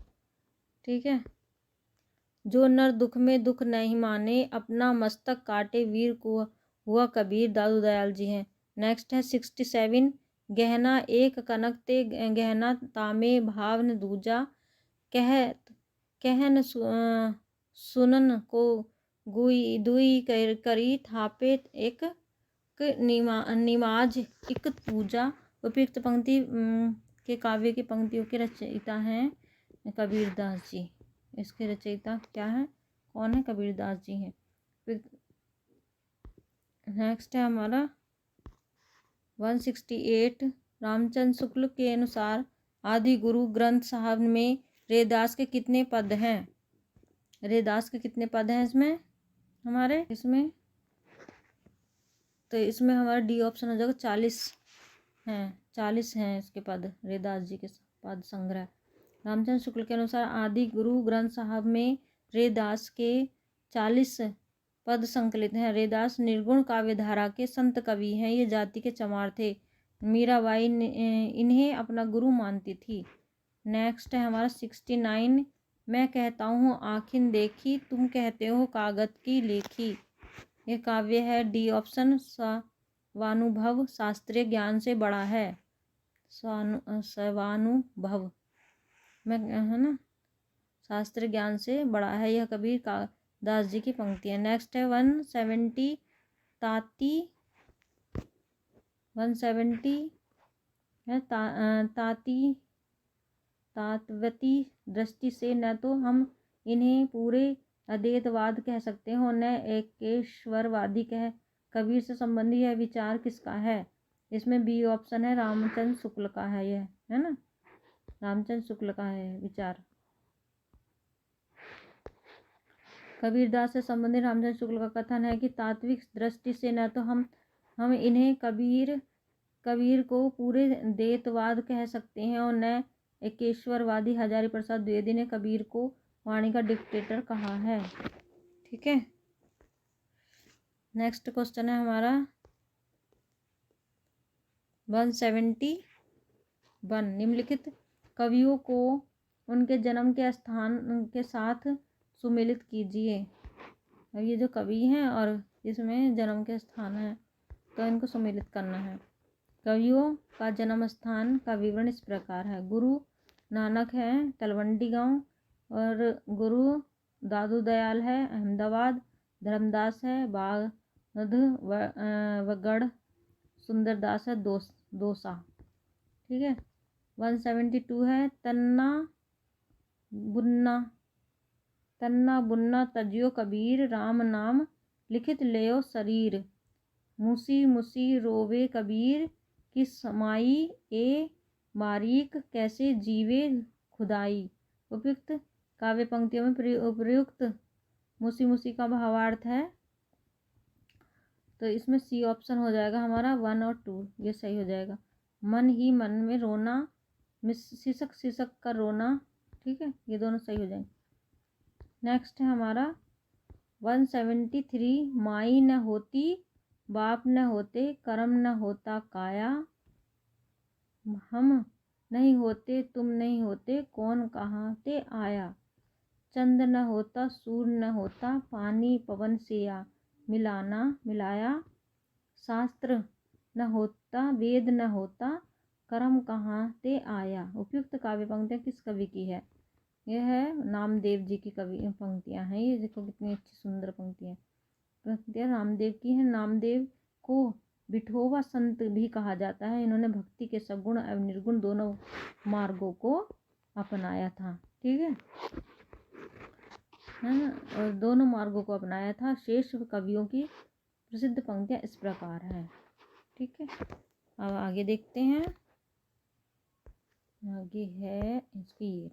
S1: ठीक है। जो नर दुख में दुख नहीं माने अपना मस्तक काटे वीर को हुआ कबीर, दादू दयाल जी हैं। नेक्स्ट है 67। गहना एक कनक ते गहना तामे भाव न दूजा कहन सुनन को दुई करी थापे एक निमाज इक पूजा। उपयुक्त पंक्ति के काव्य की पंक्तियों के रचयिता हैं कबीरदास जी। इसके रचयिता क्या है, कौन है? कबीरदास जी हैं। नेक्स्ट है हमारा 168। रामचंद्र शुक्ल के अनुसार आदि गुरु ग्रंथ साहब में रैदास के कितने पद हैं? रैदास के कितने पद हैं इसमें हमारे? इसमें तो इसमें हमारा डी ऑप्शन हो जाएगा 40 हैं। 40 हैं इसके पद, रैदास जी के पद संग्रह। रामचंद्र शुक्ल के अनुसार आदि गुरु ग्रंथ साहब में रैदास के 40 पद संकलित हैं। रैदास निर्गुण काव्यधारा के संत कवि हैं। ये जाति के चमार थे। मीराबाई इन्हें अपना गुरु मानती थी। नेक्स्ट है हमारा 69। मैं कहता हूँ आँखिन देखी तुम कहते हो कागज की लेखी। ये काव्य है डी ऑप्शन। स्वानुभव शास्त्रीय ज्ञान से बड़ा है। स्वानुभव में है ना, शास्त्रीय ज्ञान से बड़ा है। यह कबीर का दास जी की पंक्ति है। नेक्स्ट है 170। 170 है तात्वती दृष्टि से न तो हम इन्हें पूरे अद्वैतवाद कह सकते हो न एकेश्वरवादी कह। कबीर से संबंधी यह विचार किसका है? इसमें बी ऑप्शन है रामचंद्र शुक्ल का है। यह है ना, रामचंद्र शुक्ल का है विचार। कबीरदास से संबंधित रामचंद्र शुक्ल का कथन है कि तात्विक दृष्टि से न तो हम इन्हें कबीर को पूरे द्वैतवाद कह सकते हैं और न एकेश्वरवादी। हजारी प्रसाद द्विवेदी ने कबीर को वाणी का डिक्टेटर कहा है। ठीक है। नेक्स्ट क्वेश्चन है हमारा 171। निम्नलिखित कवियों को उनके जन्म के स्थान के साथ सुमेलित कीजिए। अब ये जो कवि हैं और इसमें जन्म के स्थान है तो इनको सुमेलित करना है। कवियों का जन्म स्थान का विवरण इस प्रकार है। गुरु नानक है तलवंडी गांव और गुरु दादू दयाल है अहमदाबाद। धर्मदास है बागड़। सुंदरदास है दोसा। ठीक है। 172 है तन्ना बुन्ना तजियो कबीर राम नाम लिखित लेयो शरीर। मुसी रोवे कबीर कि समाई ए बारीक कैसे जीवे खुदाई। उपयुक्त काव्य पंक्तियों में प्रयुक्त मुसी मुसी का भावार्थ है। तो इसमें सी ऑप्शन हो जाएगा हमारा 1 और 2, ये सही हो जाएगा। मन ही मन में रोना, शीशक शीशक का रोना, ठीक है, ये दोनों सही हो जाएंगे। नेक्स्ट है हमारा 173, माई न होती बाप न होते कर्म न होता काया, हम नहीं होते तुम नहीं होते कौन कहाँ ते आया, चंद न होता सूर्य न होता पानी पवन से या मिलाना मिलाया, शास्त्र न होता वेद न होता कर्म कहाँ ते आया। उपयुक्त काव्य पंक्तियाँ किस कवि की है? यह है नामदेव जी की कवि पंक्तियाँ हैं। ये देखो कितनी अच्छी सुंदर पंक्तियाँ नामदेव की हैं। नामदेव को विठोबा संत भी कहा जाता है। इन्होंने भक्ति के सगुण एवं निर्गुण दोनों मार्गों को अपनाया था, ठीक है ना, और दोनों मार्गों को अपनाया था। शेष कवियों की प्रसिद्ध पंक्तियाँ इस प्रकार हैं, ठीक है। अब आगे देखते हैं। आगे है स्पीर।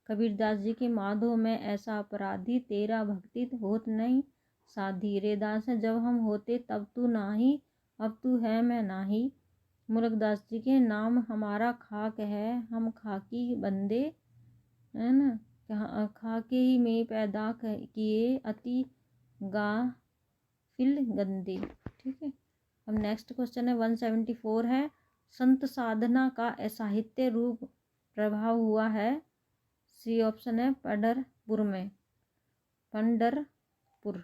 S1: कबीरदास जी के माधो में ऐसा अपराधी तेरा भक्ति होत नहीं साधी, रे दास है जब हम होते तब तू नाही अब तू है मैं नाही, मुलकदास जी के नाम हमारा खाक है हम खाकी बंदे, है ना, खाके ही में पैदा किए अति गाफिल गंदे, ठीक है। अब नेक्स्ट क्वेश्चन है 174 है, संत साधना का असाहित्य रूप प्रभाव हुआ है। सी ऑप्शन है पंढरपुर में, पंढरपुर,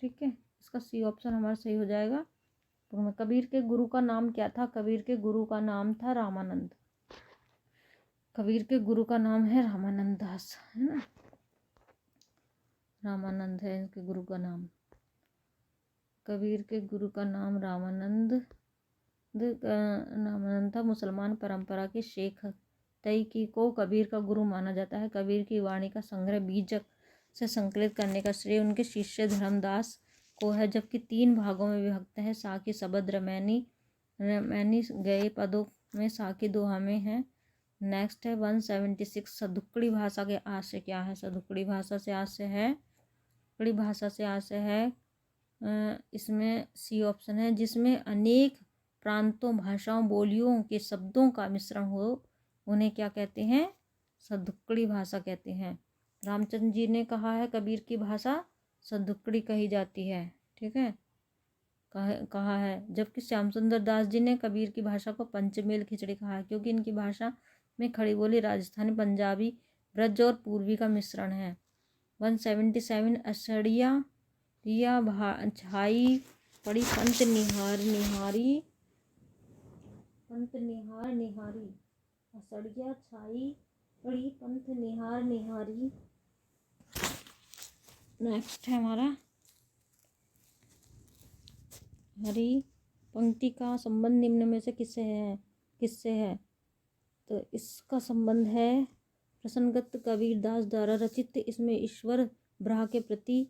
S1: ठीक है, इसका सी ऑप्शन हमारा सही हो जाएगा। कबीर के गुरु का नाम क्या था? कबीर के गुरु का नाम था रामानंद। कबीर के गुरु का नाम है रामानंद दास, है ना, रामानंद है इनके गुरु का नाम। कबीर के गुरु का नाम रामानंद था। मुसलमान परंपरा के शेख तई की को कबीर का गुरु माना जाता है। कबीर की वाणी का संग्रह बीजक से संकलित करने का श्रेय उनके शिष्य धर्मदास को है, जबकि 3 भागों में विभक्त है। साकी शबद रमैनी गए पदों में, साकी दोहा में है। नेक्स्ट है 176, सदुक्कड़ी भाषा के आशय क्या है? सदुक्कड़ी भाषा से आशय है, सदुक्कड़ी भाषा से आशय है इसमें सी ऑप्शन है, जिसमें अनेक प्रांतों भाषाओं बोलियों के शब्दों का मिश्रण हो, उन्हें क्या कहते हैं? सदुक्कड़ी भाषा कहते हैं। रामचंद्र जी ने कहा है कबीर की भाषा सदुक्कड़ी कही जाती है, ठीक है, कहा है। जबकि श्याम सुंदर दास जी ने कबीर की भाषा को पंचमेल खिचड़ी कहा है, क्योंकि इनकी भाषा में खड़ी बोली राजस्थानी, पंजाबी, ब्रज और पूर्वी का मिश्रण है। 177, असड़िया रिया छाई पड़ी पंत निहार निहारी, पंत निहार निहारी, असड़िया छाई पड़ी पंत निहार निहारी। नेक्स्ट है हमारा हरी पंक्ति का संबंध निम्न में से किससे है? तो इसका संबंध है प्रसन्नगत कबीरदास द्वारा रचित। इसमें ईश्वर ब्रह्म के प्रति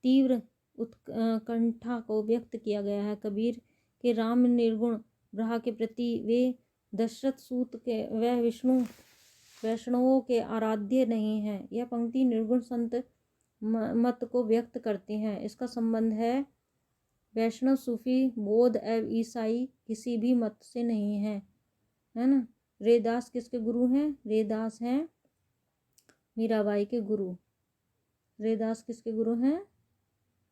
S1: तीव्र उत्कंठा को व्यक्त किया गया है। कबीर के राम निर्गुण ब्रह्म के प्रति वे दशरथ सूत के व विष्णु वैष्णवों के आराध्य नहीं हैं। यह पंक्ति निर्गुण संत मत को व्यक्त करती हैं। इसका संबंध है वैष्णव, सूफी, बौद्ध एवं ईसाई किसी भी मत से नहीं है, है ना। रेदास किसके गुरु हैं? रेदास हैं मीराबाई के गुरु। रेदास किसके गुरु हैं?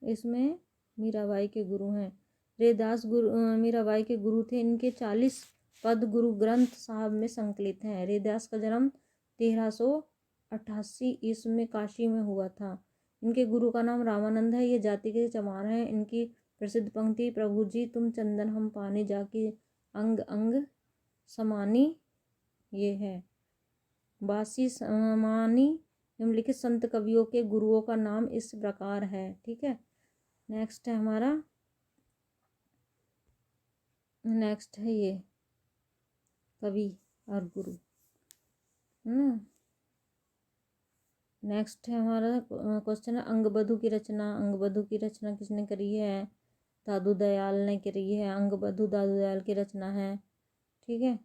S1: इसमें मीराबाई के गुरु हैं। रेदास मीराबाई के गुरु थे। इनके 40 पद गुरु ग्रंथ साहब में संकलित हैं। रेदास का जन्म 1388 ईस्वी में काशी में हुआ था। इनके गुरु का नाम रामानंद है। ये जाति के चमार हैं। इनकी प्रसिद्ध पंक्ति प्रभु जी तुम चंदन हम पानी जाके अंग अंग समानी, ये है। बासी समानी निम्नलिखित संत कवियों के गुरुओं का नाम इस प्रकार है, ठीक है। नेक्स्ट है हमारा, नेक्स्ट है ये कवि और गुरु, है ना। नेक्स्ट है हमारा क्वेश्चन है अंगबधु की रचना। अंगबधु की रचना किसने करी है? दादू दयाल ने करी है। अंगबधू दादू दयाल की रचना है। ठीक है,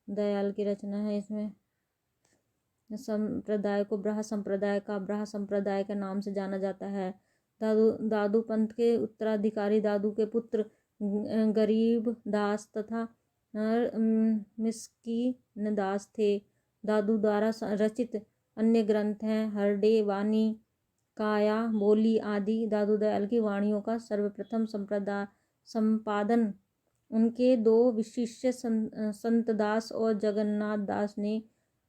S1: दयाल की रचना है। इसमें संप्रदाय को ब्रह्म संप्रदाय के नाम से जाना जाता है। दादू पंथ के उत्तराधिकारी दादू के पुत्र गरीब दास तथा मिस्कीन दास थे। दादू द्वारा रचित अन्य ग्रंथ हैं हरडे वाणी, काया बोली आदि। दादू दयाल की वाणियों का सर्वप्रथम संपादन उनके दो विशिष्य संत दास और जगन्नाथ दास ने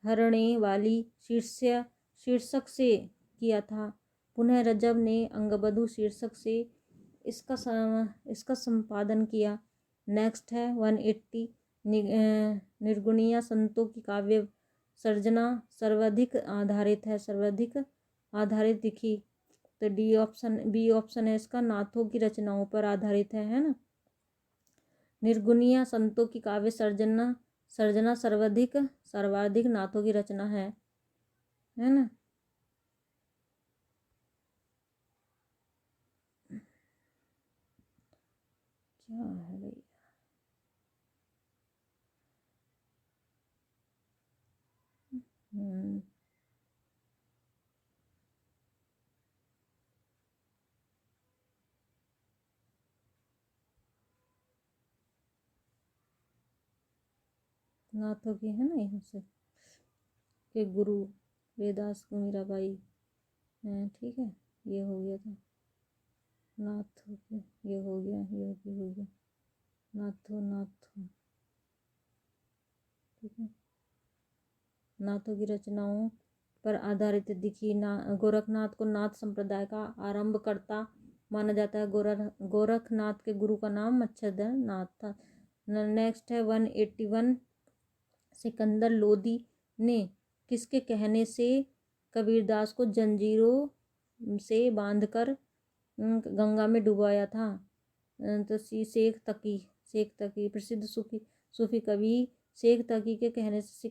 S1: हरणे वाली शीर्षक से किया था। पुनः रजब ने अंगबधू शीर्षक से इसका संपादन किया। नेक्स्ट है 180 निर्गुणिया संतों की काव्य सर्जना सर्वाधिक आधारित दिखी। तो बी ऑप्शन है इसका, नाथों की रचनाओं पर आधारित है ना। निर्गुणिया संतों की काव्य सर्जना सर्वाधिक नाथों की रचना है ना। क्या है भैया, नाथों की है ना, यहाँ से के गुरु वेदास को मीराबाई हैं। ठीक है, ये हो गया था नाथों के, ये हो गया नाथों। ठीक है, नाथों की रचनाओं पर आधारित दिखी। गोरखनाथ को नाथ संप्रदाय का आरंभकर्ता माना जाता है। गोरखनाथ के गुरु का नाम मच्छरधर नाथ था। नेक्स्ट है 181 सिकंदर लोदी ने किसके कहने से कबीरदास को जंजीरों से बांधकर गंगा में डुबाया था? तो शेख तकी प्रसिद्ध सूफी कवि शेख तकी के कहने से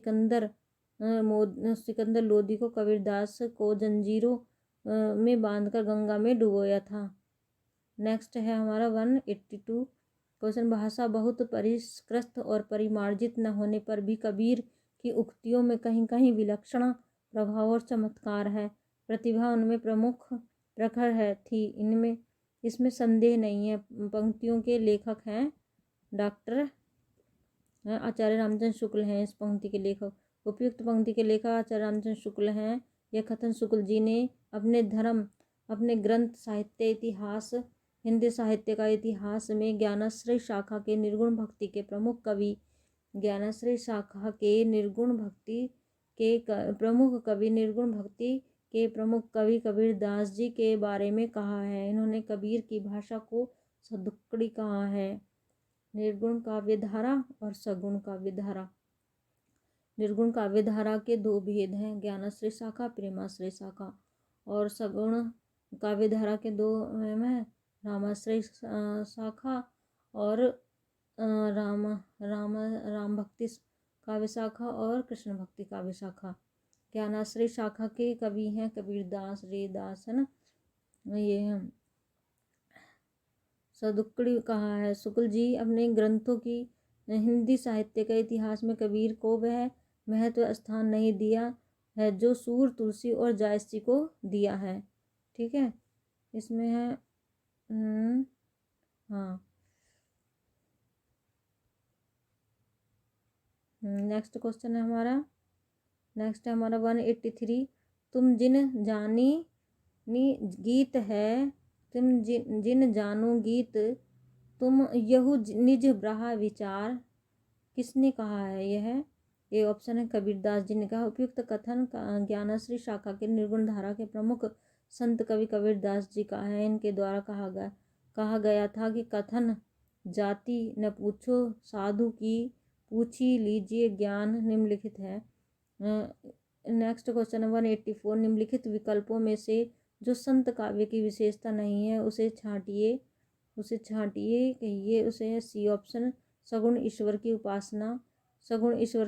S1: सिकंदर लोदी को कबीरदास को जंजीरों में बांधकर गंगा में डुबोया था। नेक्स्ट है हमारा 182 क्वेश्चन, भाषा बहुत परिष्कृत और परिमार्जित न होने पर भी कबीर की उक्तियों में कहीं कहीं विलक्षण प्रभाव और चमत्कार है। प्रतिभा उनमें प्रखर है थी, इसमें संदेह नहीं है। पंक्तियों के लेखक हैं डॉक्टर आचार्य रामचंद्र शुक्ल हैं। इस पंक्ति के लेखक, उपयुक्त पंक्ति के लेखक आचार्य रामचंद्र शुक्ल हैं। यह कथन शुक्ल जी ने अपने ग्रंथ साहित्य इतिहास हिंदी साहित्य का इतिहास में ज्ञानाश्रय शाखा के निर्गुण भक्ति के प्रमुख कवि कबीरदास जी के बारे में कहा है। इन्होंने कबीर की भाषा को सदुक्कड़ी कहा है। निर्गुण काव्यधारा और सगुण काव्यधारा। निर्गुण काव्यधारा के दो भेद हैं, ज्ञानाश्रय शाखा, प्रेमाश्रय शाखा। और सगुण काव्यधारा के दो हैं, रामाश्रय शाखा और राम भक्ति काव्य शाखा और कृष्ण भक्ति काव्य शाखा। ज्ञानाश्रय शाखा के कवि हैं कबीरदास, रेदास, है ना, ये है। सदुक्कड़ी कहा है। शुक्ल जी अपने ग्रंथों की हिंदी साहित्य के इतिहास में कबीर को वह महत्व स्थान नहीं दिया है जो सूर, तुलसी और जायसी को दिया है। ठीक है, इसमें है हाँ। नेक्स्ट क्वेश्चन है हमारा 183 तुम जिन जानो गीत तुम यहु निज ब्रहा विचार, किसने कहा है? यह ए ऑप्शन है कबीरदास जी ने कहा। उपयुक्त कथन ज्ञानाश्रय शाखा के निर्गुण धारा के प्रमुख संत कवि कबीरदास जी का है। इनके द्वारा कहा गया था कि कथन जाति न पूछो साधु की, पूछी लीजिए ज्ञान निम्नलिखित है। नेक्स्ट क्वेश्चन 184 निम्नलिखित विकल्पों में से जो संत काव्य की विशेषता नहीं है उसे छांटिए कहिए। उसे सी ऑप्शन सगुण ईश्वर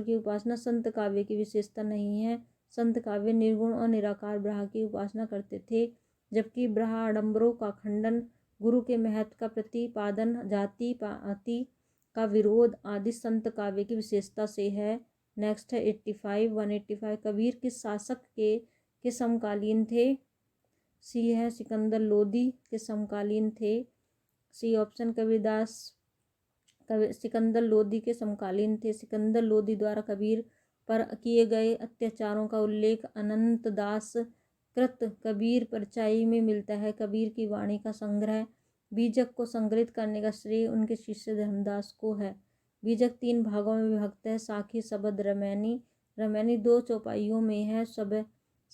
S1: की उपासना संत काव्य की विशेषता नहीं है। संत काव्य निर्गुण और निराकार ब्रह्म की उपासना करते थे, जबकि ब्रह्माडंबरों का खंडन गुरु के महत्व का प्रतिपादन, जाति पाति का विरोध आदि संत काव्य की विशेषता से है। नेक्स्ट है 185। कबीर किस शासक के समकालीन थे? सी है सिकंदर लोदी के समकालीन थे। सी ऑप्शन कबीरदास सिकंदर लोदी के समकालीन थे। सिकंदर लोदी द्वारा कबीर पर किए गए अत्याचारों का उल्लेख अनंत दास कृत कबीर परचाई में मिलता है। कबीर की वाणी का संग्रह बीजक को संग्रहित करने का श्रेय उनके शिष्य धर्मदास को है। बीजक 3 भागों में विभक्त है, साखी, शबद, रमैनी। रमैनी 2 चौपाइयों में है,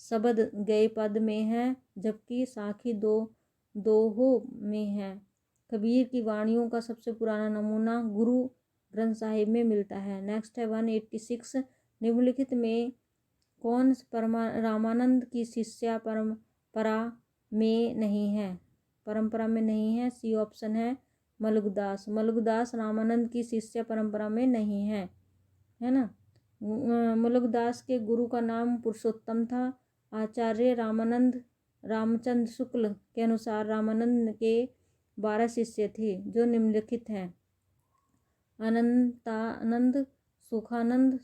S1: शबद गए पद में है, जबकि साखी दोहों में है। कबीर की वाणियों का सबसे पुराना नमूना गुरु ग्रंथ साहिब में मिलता है। नेक्स्ट है 186। निम्नलिखित में कौन रामानंद की शिष्या परंपरा में नहीं है? सी ऑप्शन है मलुकदास। मलुकदास रामानंद की शिष्य परंपरा में नहीं है ना। मलुकदास के गुरु का नाम पुरुषोत्तम था। आचार्य रामचंद्र शुक्ल के अनुसार रामानंद के 12 शिष्य थे, जो निम्नलिखित हैं: अनंतानंद, सुखानंद,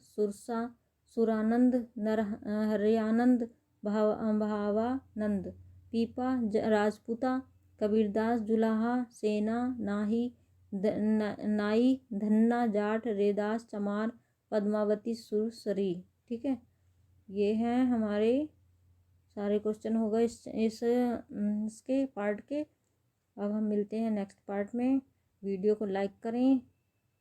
S1: सुरानंद, हरियानंद, भावानंद। पीपा, राजपूता, कबीरदास, जुलाहा, सेना, नाई, धन्ना, जाट, रेदास, चमार, पद्मावती, सुरसरी। ठीक है, ये हैं हमारे सारे क्वेश्चन हो गए इसके पार्ट के। अब हम मिलते हैं नेक्स्ट पार्ट में। वीडियो को लाइक करें,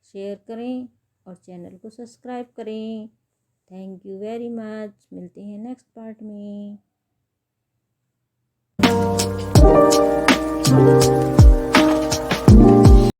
S1: शेयर करें और चैनल को सब्सक्राइब करें। Thank you very much. मिलते हैं नेक्स्ट पार्ट में।